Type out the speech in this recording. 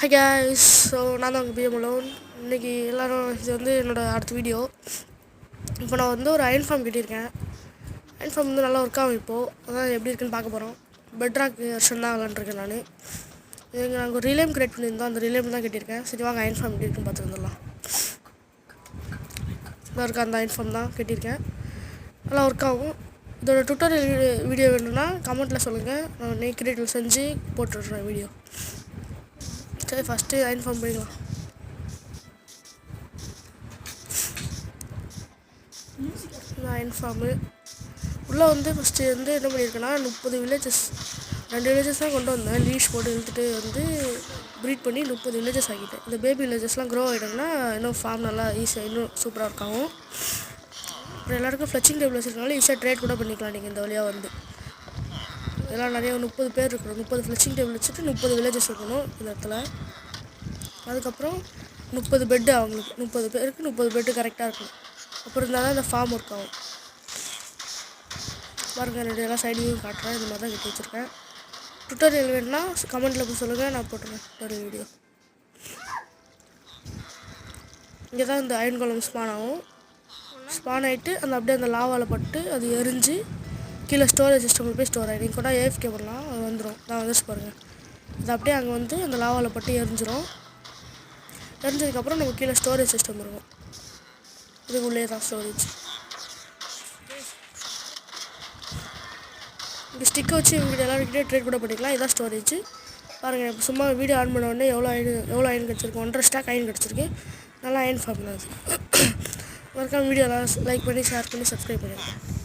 Hi guys, நான் தான் உங்கள் பிஎம் அலோன். இன்றைக்கி எல்லோரும் இது வந்து என்னோடய அடுத்த வீடியோ. இப்போ நான் வந்து ஒரு அயன் ஃபார்ம் கட்டியிருக்கேன். அயன் ஃபார்ம் வந்து நல்லா ஒர்க் ஆகும். இப்போது அதான் எப்படி இருக்குன்னு பார்க்க போகிறோம். பெட்ராக் வெர்ஷன் தான் விளாண்டுருக்கேன் நான். இது நாங்கள் ஒரு ரிலேம் கிரியேட் பண்ணியிருந்தோம், அந்த ரிலேம் தான் கட்டியிருக்கேன். சரி வாங்க அயன் ஃபார்ம் எப்படி இருக்குன்னு பார்த்து வந்துடலாம். நல்லா இருக்க அந்த அயன் ஃபார்ம் தான் கட்டியிருக்கேன், நல்லா ஒர்க் ஆகும். இதோட டுட்டோரியல் வீடியோ வேணும்னா கமெண்ட்டில் சொல்லுங்கள், நான் கிரியேட்டிவ் செஞ்சு போட்டுடுறேன் வீடியோ. சரி ஃபஸ்ட்டு அயன் ஃபார்ம் பண்ணிக்கலாம். அயன் ஃபார்மு உள்ளே வந்து ஃபஸ்ட்டு வந்து என்ன பண்ணியிருக்கேன்னா 30 வில்லேஜஸ், 2 வில்லேஜஸ் தான் கொண்டு வந்தேன். லீஷ் போட்டு இழுத்துட்டு வந்து ப்ரீட் பண்ணி 30 வில்லேஜஸ் ஆகிட்டேன். இந்த பேபி வில்லேஜஸ்லாம் க்ரோ ஆகிட்டாங்கன்னா இன்னும் ஃபார்ம் நல்லா ஈஸியாக இன்னும் சூப்பராக இருக்காகும். அப்புறம் எல்லாருக்கும் ஃப்ளச்சிங் டேபிள் வச்சுருக்கனால ஈஸியாக ட்ரேட் கூட பண்ணிக்கலாம். நீங்கள் இந்த வழியாக வந்து எல்லாம் நிறைய 30 பேர் இருக்கணும். 30 ஃப்ளச்சிங் டேபிள் வச்சுட்டு 30 வில்லேஜஸ் இருக்கணும் இந்த இடத்துல. அதுக்கப்புறம் 30 பெட்டு, அவங்களுக்கு 30 பேருக்கு 30 பெட்டு கரெக்டாக இருக்கணும். அப்புறம் இருந்தால் தான் இந்த ஃபார்ம் ஒர்க் ஆகும். பாருங்கள், என்னுடைய எல்லா சைடையும் காட்டுறேன். இந்த மாதிரி தான் கட்டி வச்சுருக்கேன். டுட்டோரியல் வேணுன்னா கமெண்ட்டில் போய் சொல்லுங்கள், நான் போட்டுறேன் டுட்டோரியல் வீடியோ. இங்கே தான் இந்த அயன் கோலம் ஸ்பான் ஆகும். ஸ்பான் ஆகிட்டு அந்த அப்படியே அந்த லாவாவில் பட்டு அது எரிஞ்சு கீழே ஸ்டோரேஜ் சிஸ்டமில் போய் ஸ்டோர் ஆகிடும். கூட ஏஎஃப்கே பண்ணலாம், அது வந்துடும். நான் வந்துச்சு பாருங்கள், அது அப்படியே அங்கே வந்து அந்த லாவாவில் பட்டு எரிஞ்சிடும். எரிஞ்சதுக்கப்புறம் நம்ம கீழே ஸ்டோரேஜ் சிஸ்டம் இருக்கும். இதுக்குள்ளே தான் ஸ்டோரேஜ். இங்கே ஸ்டிக்கை வச்சு இவங்க எல்லாருக்கிட்டே ட்ரேட் கூட பண்ணிக்கலாம். இதான் ஸ்டோரேஜ். பாருங்கள், இப்போ சும்மா வீடியோ ஆன் பண்ண உடனே எவ்வளோ அயன் கிடச்சிருக்கு. 1.5 ஸ்டாக் அயன் கிடச்சிருக்கு. நல்லா அயன் ஃபார்ம் தான் அது. மறக்காம வீடியோலாம் லைக் பண்ணி ஷேர் பண்ணி சப்ஸ்கிரைப் பண்ணிடுங்க.